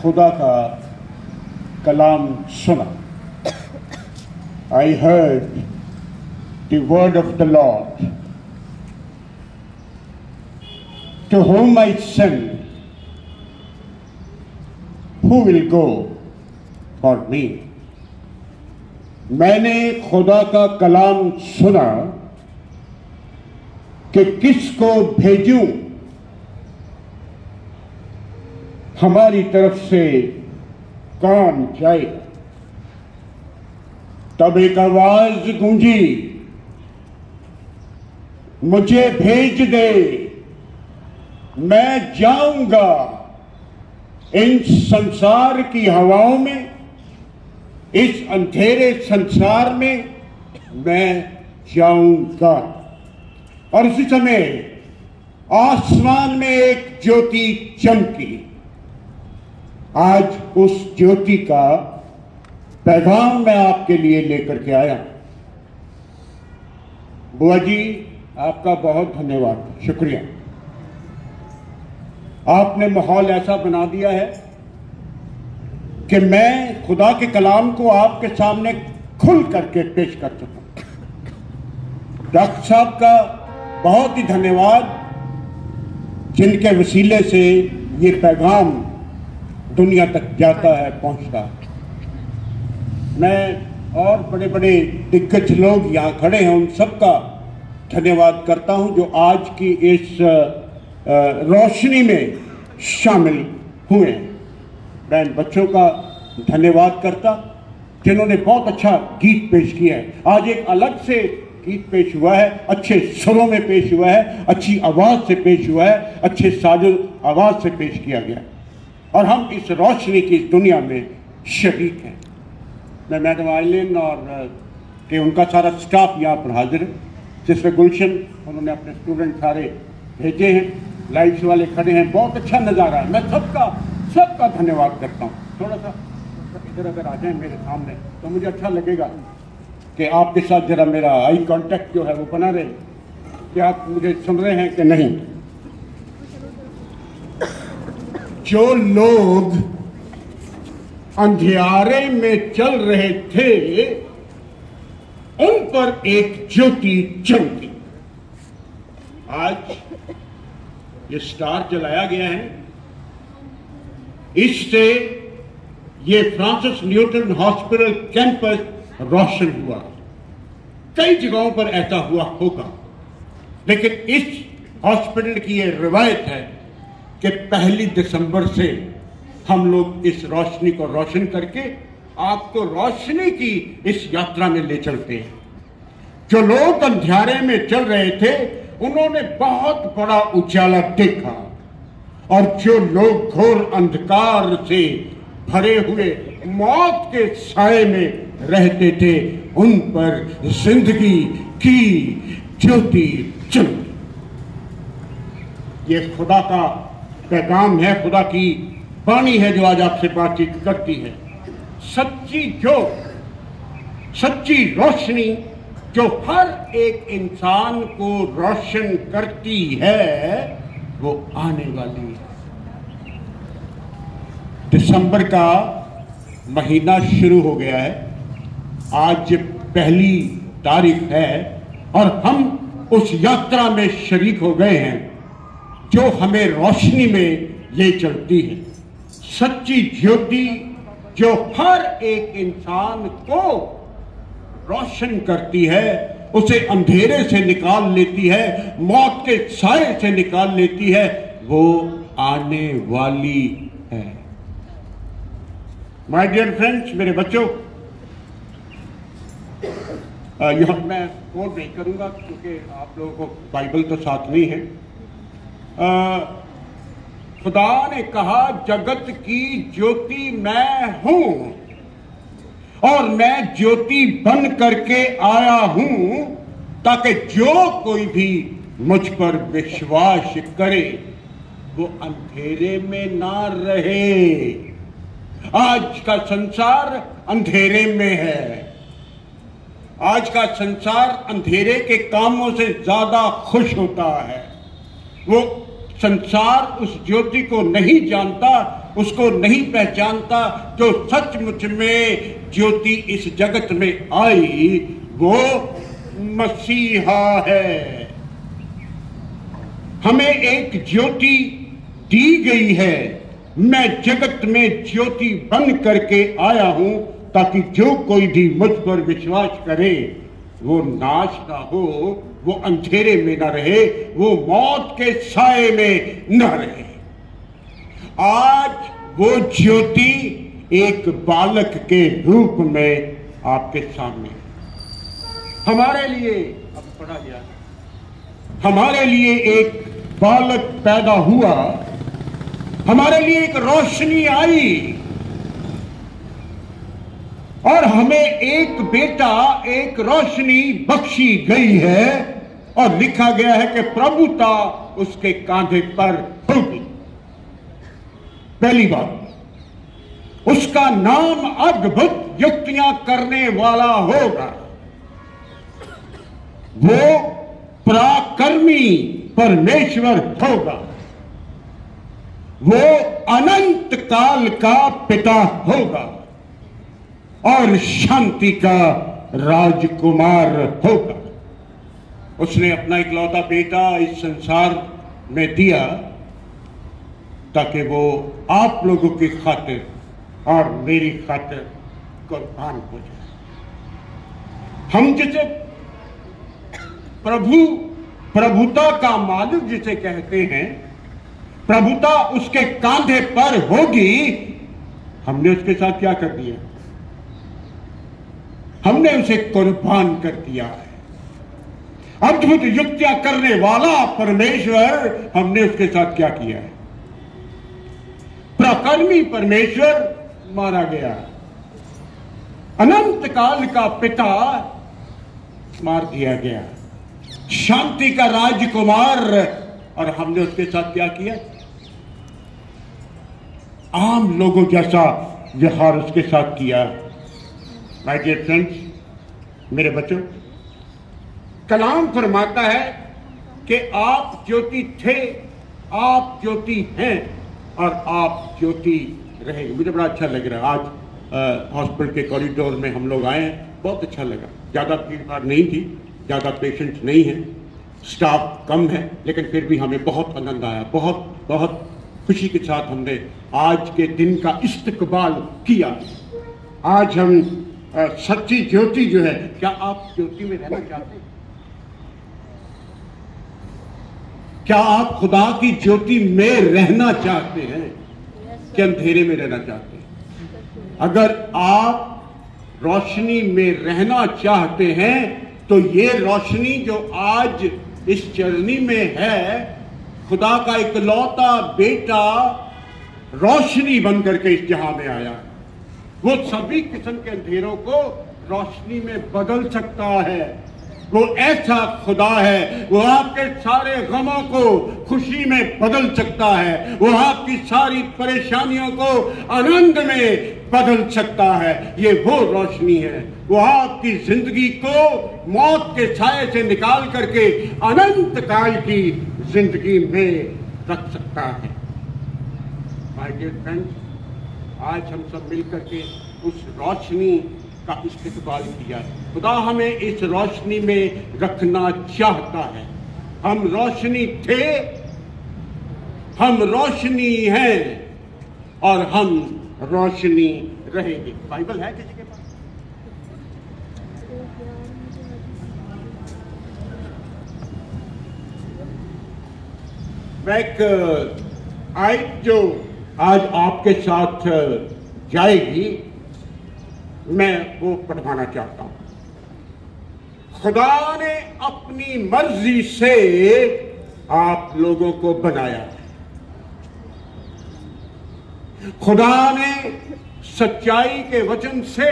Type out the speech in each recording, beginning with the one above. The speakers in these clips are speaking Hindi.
खुदा का कलाम सुना। I heard the word of the Lord. To whom I send, who will go for me? मैंने खुदा का कलाम सुना कि किसको भेजूं, हमारी तरफ से कौन जाएगा। तब एक आवाज गूंजी, मुझे भेज दे, मैं जाऊंगा इन संसार की हवाओं में, इस अंधेरे संसार में मैं जाऊंगा। और उसी समय आसमान में एक ज्योति चमकी। आज उस ज्योति का पैगाम मैं आपके लिए लेकर के आया। बुआ जी, आपका बहुत धन्यवाद, शुक्रिया। आपने माहौल ऐसा बना दिया है कि मैं खुदा के कलाम को आपके सामने खुल करके पेश कर सकूं। डॉक्टर साहब का बहुत ही धन्यवाद, जिनके वसीले से ये पैगाम दुनिया तक जाता है, पहुंचता है। मैं और बड़े बड़े दिग्गज लोग यहाँ खड़े हैं, उन सबका धन्यवाद करता हूं जो आज की इस रोशनी में शामिल हुए। मैं इन बच्चों का धन्यवाद करता जिन्होंने बहुत अच्छा गीत पेश किया है। आज एक अलग से गीत पेश हुआ है, अच्छे सुरों में पेश हुआ है, अच्छी आवाज से पेश हुआ है, अच्छे साजो आवाज से पेश किया गया। और हम इस रोशनी की इस दुनिया में शरीक हैं। मैं मैडम आइलिन और के उनका सारा स्टाफ यहाँ पर हाजिर है। सिस्टर गुलशन, उन्होंने अपने स्टूडेंट सारे भेजे हैं, लाइट्स वाले खड़े हैं, बहुत अच्छा नज़ारा है। मैं सबका धन्यवाद करता हूँ। थोड़ा सा इधर अगर आ जाए मेरे सामने तो मुझे अच्छा लगेगा कि आपके साथ जरा मेरा आई कांटेक्ट जो है वो बना रहे, कि आप मुझे सुन रहे हैं कि नहीं। जो लोग अंधियारे में चल रहे थे, उन पर एक ज्योति चमकी। आज ये स्टार जलाया गया है, इससे ये फ्रांसिस न्यूटन हॉस्पिटल कैंपस रोशन हुआ। कई जगहों पर ऐसा हुआ होगा, लेकिन इस हॉस्पिटल की ये रिवायत है कि 1 दिसंबर से हम लोग इस रोशनी को रोशन करके आपको रोशनी की इस यात्रा में ले चलते हैं। जो लोग अंधियारे में चल रहे थे, उन्होंने बहुत बड़ा उजाला देखा, और जो लोग घोर अंधकार से भरे हुए मौत के साए में रहते थे, उन पर जिंदगी की ज्योति चमकी। ये खुदा का पैगाम है, खुदा की वाणी है जो आज आपसे बातचीत करती है। सच्ची रोशनी जो हर एक इंसान को रोशन करती है, वो आने वाली है। दिसंबर का महीना शुरू हो गया है, आज 1 तारीख है, और हम उस यात्रा में शरीक हो गए हैं जो हमें रोशनी में ले चलती है। सच्ची ज्योति जो हर एक इंसान को रोशन करती है, उसे अंधेरे से निकाल लेती है, मौत के साए से निकाल लेती है, वो आने वाली है। माय डियर फ्रेंड्स, मेरे बच्चों, यहां मैं कोट नहीं करूंगा क्योंकि आप लोगों को बाइबल तो साथ नहीं है। खुदा ने कहा, जगत की ज्योति मैं हूं, और मैं ज्योति बन करके आया हूं, ताकि जो कोई भी मुझ पर विश्वास करे वो अंधेरे में ना रहे। आज का संसार अंधेरे में है। आज का संसार अंधेरे के कामों से ज्यादा खुश होता है। वो संसार उस ज्योति को नहीं जानता उसको नहीं पहचानता जो सचमुच में ज्योति इस जगत में आई वो मसीहा है। हमें एक ज्योति दी गई है। मैं जगत में ज्योति बन करके आया हूं ताकि जो कोई भी मुझ पर विश्वास करे वो नाश ना हो, वो अंधेरे में न रहे, वो मौत के साए में न रहे। आज वो ज्योति एक बालक के रूप में आपके सामने हमारे लिए अब पढ़ा गया, हमारे लिए एक बालक पैदा हुआ, हमारे लिए एक रोशनी आई और हमें एक बेटा, एक रोशनी बख्शी गई है और लिखा गया है कि प्रभुता उसके कांधे पर होगी। पहली बात, उसका नाम अद्भुत युक्तियां करने वाला होगा। वो पराक्रमी परमेश्वर होगा। वो अनंत काल का पिता होगा और शांति का राजकुमार होगा। उसने अपना इकलौता बेटा इस संसार में दिया ताकि वो आप लोगों की खातिर और मेरी खातिर कुर्बान हो जाए। हम जिसे प्रभुता का मालिक जिसे कहते हैं, प्रभुता उसके कांधे पर होगी। हमने उसके साथ क्या कर दिया? हमने उसे कुर्बान कर दिया है। अद्भुत युक्तियां करने वाला परमेश्वर, हमने उसके साथ क्या किया है? पराक्रमी परमेश्वर मारा गया। अनंत काल का पिता मार दिया गया। शांति का राजकुमार, और हमने उसके साथ क्या किया? आम लोगों जैसा व्यवहार उसके साथ किया। माय डियर फ्रेंड्स, मेरे बच्चों, कलाम फरमाता है कि आप ज्योति थे, आप ज्योति हैं और आप ज्योति रहेंगे। मुझे बड़ा अच्छा लग रहा है। आज हॉस्पिटल के कॉरिडोर में हम लोग आए हैं, बहुत अच्छा लगा। ज़्यादा भीड़ भाड़ नहीं थी, ज़्यादा पेशेंट्स नहीं हैं, स्टाफ कम है, लेकिन फिर भी हमें बहुत आनंद आया। बहुत बहुत खुशी के साथ हमने आज के दिन का इस्तकबाल किया। आज हम सच्ची ज्योति जो है, क्या आप ज्योति में रहना चाहते हैं? क्या आप खुदा की ज्योति में रहना चाहते हैं कि अंधेरे में रहना चाहते हैं? अगर आप रोशनी में रहना चाहते हैं तो ये रोशनी जो आज इस चरनी में है, खुदा का इकलौता बेटा रोशनी बन करके इस जहां में आया। वो सभी किस्म के अंधेरों को रोशनी में बदल सकता है। वो ऐसा खुदा है, वो आपके सारे गमों को खुशी में बदल सकता है। वो आपकी सारी परेशानियों को आनंद में बदल सकता है। ये वो रोशनी है। वो आपकी जिंदगी को मौत के साए से निकाल करके अनंत काल की जिंदगी में रख सकता है। माय डियर फ्रेंड्स, आज हम सब मिलकर के उस रोशनी का इस्तेमाल किया है। खुदा हमें इस रोशनी में रखना चाहता है। हम रोशनी थे, हम रोशनी हैं और हम रोशनी रहेंगे। बाइबल है किसी के पास? मैं एक आयत जो आज आपके साथ जाएगी, मैं वो पढ़वाना चाहता हूं। खुदा ने अपनी मर्जी से आप लोगों को बनाया। खुदा ने सच्चाई के वचन से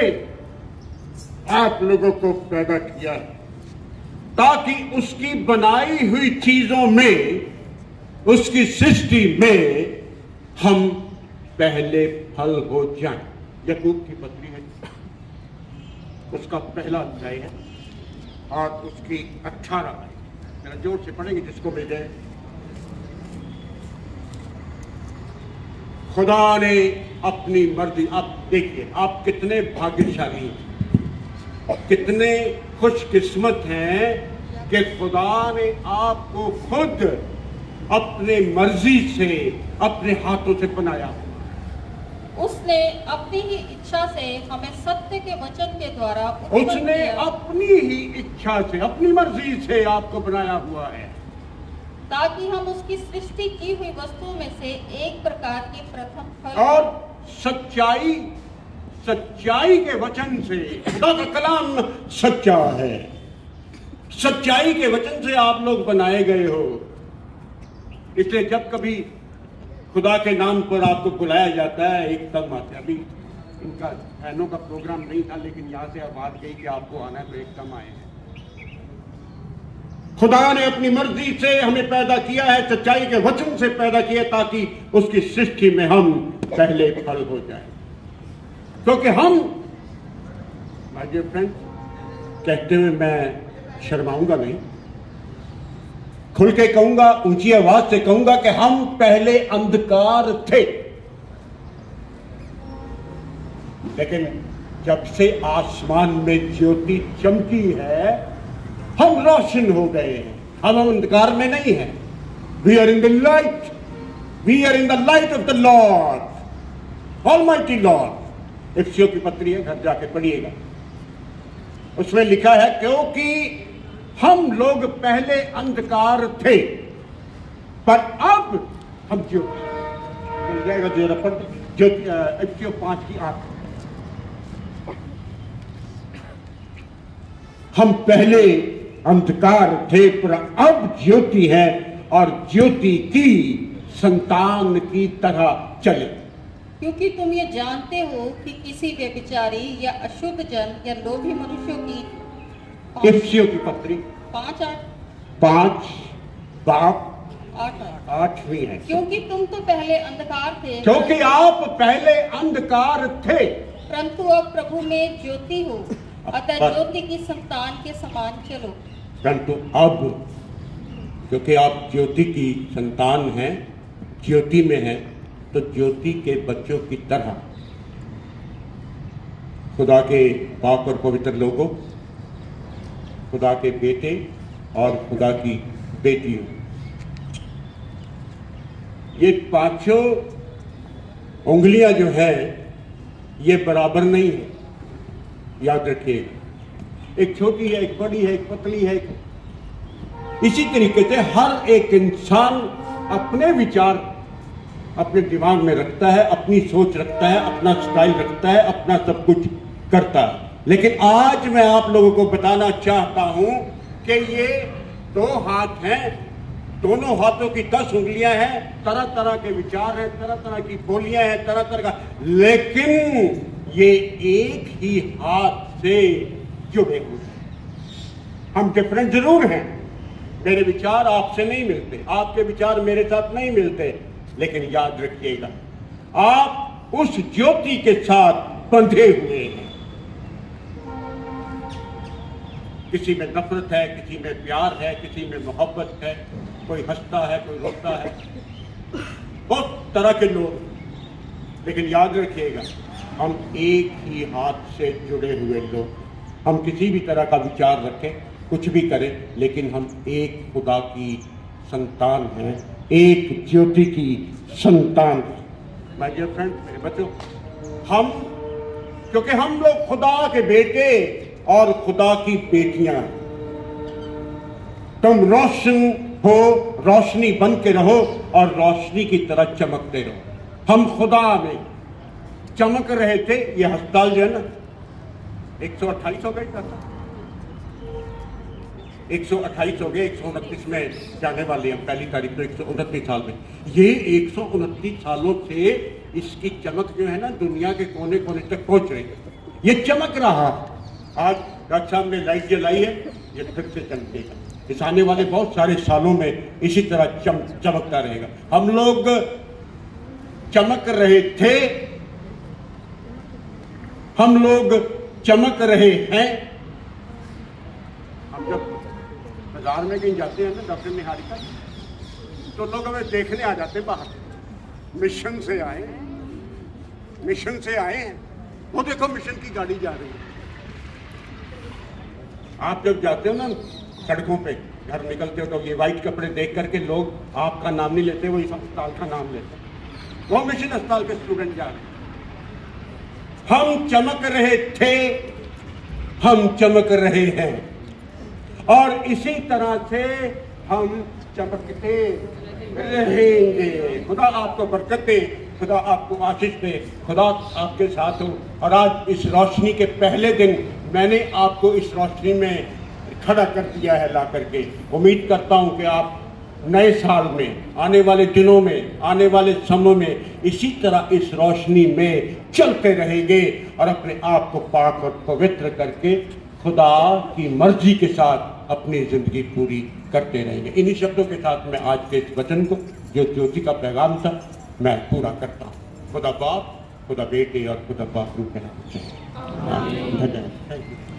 आप लोगों को पैदा किया ताकि उसकी बनाई हुई चीजों में, उसकी सृष्टि में हम पहले फल हो जाएं। याकूब की पत्री है, उसका पहला अध्याय है और उसकी 18 आयत। जरा जोर से पढ़ेंगे जिसको मिल जाए। खुदा ने अपनी मर्जी, आप देखिए आप कितने भाग्यशाली हैं, कितने खुशकिस्मत हैं कि खुदा ने आपको खुद अपने मर्जी से अपने हाथों से बनाया। उसने अपनी ही इच्छा से हमें सत्य के वचन के द्वारा उसने अपनी ही इच्छा से अपनी मर्जी से आपको बनाया हुआ है, ताकि हम उसकी सृष्टि की हुई वस्तुओं में से एक प्रकार के प्रथम फल और सच्चाई के वचन से, खुदा का कलाम सच्चा है, सच्चाई के वचन से आप लोग बनाए गए हो। इसलिए जब कभी खुदा के नाम पर आपको बुलाया जाता है एकदम आते। अभी इनका बहनों का प्रोग्राम नहीं था, लेकिन यहाँ से अब बात गई कि आपको आना है तो एकदम आए हैं। खुदा ने अपनी मर्जी से हमें पैदा किया है, सच्चाई के वचन से पैदा किया, ताकि उसकी सृष्टि में हम पहले फल हो जाए। क्योंकि हम, माय डियर फ्रेंड, कहते हुए मैं शर्माऊंगा नहीं, खुल के कहूंगा, ऊंची आवाज से कहूंगा कि हम पहले अंधकार थे, लेकिन जब से आसमान में ज्योति चमकी है हम रोशन हो गए हैं। हम अंधकार में नहीं हैं। We are in the light, we are in the light of the lord, almighty lord. इफ्सियों की पत्री है, घर जाके पढ़िएगा, उसमें लिखा है क्योंकि हम लोग पहले अंधकार थे पर अब हम ज्योति। मिल जाएगा जरा पढ़, ज्योति 5:8। हम पहले अंधकार थे पर अब ज्योति है और ज्योति की संतान की तरह चले। क्योंकि तुम ये जानते हो कि किसी व्यभिचारी या अशुद्ध जन या लोभी मनुष्यों की, इफ्सियों की पत्री 5:8 8वीं है। क्योंकि तुम तो पहले अंधकार थे, क्योंकि आप पहले अंधकार थे, परंतु अब प्रभु में ज्योति हो, अतः ज्योति की संतान के समान चलो। परंतु अब क्योंकि आप ज्योति की संतान हैं, ज्योति में हैं, तो ज्योति के बच्चों की तरह खुदा के पाक और पवित्र लोगों, खुदा के बेटे और खुदा की बेटियों, ये पांचों उंगलियां जो है ये बराबर नहीं है, याद रखिए। एक छोटी है, एक बड़ी है, एक पतली है। इसी तरीके से हर एक इंसान अपने विचार अपने दिमाग में रखता है, अपनी सोच रखता है, अपना स्टाइल रखता है, अपना सब कुछ करता है। लेकिन आज मैं आप लोगों को बताना चाहता हूं कि ये 2 हाथ हैं, दोनों हाथों की 10 उंगलियां हैं, तरह तरह के विचार हैं, तरह तरह की बोलियां हैं, तरह तरह का, लेकिन ये एक ही हाथ से जुड़े हुए हैं। हम डिफरेंट जरूर हैं, मेरे विचार आपसे नहीं मिलते, आपके विचार मेरे साथ नहीं मिलते, लेकिन याद रखिएगा आप उस ज्योति के साथ बंधे हुए हैं। किसी में नफरत है, किसी में प्यार है, किसी में मोहब्बत है, कोई हंसता है, कोई रोता है, बहुत तरह के लोग, लेकिन याद रखिएगा हम एक ही हाथ से जुड़े हुए लोग। हम किसी भी तरह का विचार रखें, कुछ भी करें, लेकिन हम एक खुदा की संतान हैं, एक ज्योति की संतान। माय डियर फ्रेंड, मेरे बच्चों, हम क्योंकि हम लोग खुदा के बेटे और खुदा की बेटियां, तुम रोशन हो, रोशनी बन के रहो और रोशनी की तरह चमकते रहो। हम खुदा में चमक रहे थे। ये अस्पताल जो है ना 128 हो गई था, 128 हो गए, 129 में जाने वाले हम, पहली तारीख को 129 साल में। ये 129 सालों से इसकी चमक जो है ना दुनिया के कोने कोने तक पहुंच रही है। ये चमक रहा। आज डॉक्टर साहब ने लाइट जलाई है, ये फिर से चमकेगा। इस आने वाले बहुत सारे सालों में इसी तरह चमकता रहेगा। हम लोग चमक रहे थे, हम लोग चमक रहे हैं। हम जब बाजार में कहीं जाते हैं ना डॉक्टर निहारिका, तो लोग हमें देखने आ जाते हैं, बाहर मिशन से आए, मिशन से आए हैं। वो देखो मिशन की गाड़ी जा रही है। आप जब जाते हो ना सड़कों पे, घर निकलते हो, तो ये वाइट कपड़े देख करके लोग आपका नाम नहीं लेते, वो इस अस्पताल का नाम लेते। वो मिशन अस्पताल के स्टूडेंट जा रहे हैं। हम चमक रहे थे, हम चमक रहे हैं, और इसी तरह से हम चमकते रहेंगे। खुदा आपको बरकत दे, खुदा आपको आशीष दे, खुदा आपके साथ हो। और आज इस रोशनी के पहले दिन मैंने आपको इस रोशनी में खड़ा कर दिया है ला करके। उम्मीद करता हूं कि आप नए साल में, आने वाले दिनों में, आने वाले समय में इसी तरह इस रोशनी में चलते रहेंगे और अपने आप को पाक और पवित्र करके खुदा की मर्जी के साथ अपनी जिंदगी पूरी करते रहेंगे। इन्हीं शब्दों के साथ मैं आज के इस वचन को, जो ज्योति का पैगाम था, मैं पूरा करता हूँ। खुदा बाप, खुदा बेटे और खुदा बाप रूह के नाम से। धन्यवाद।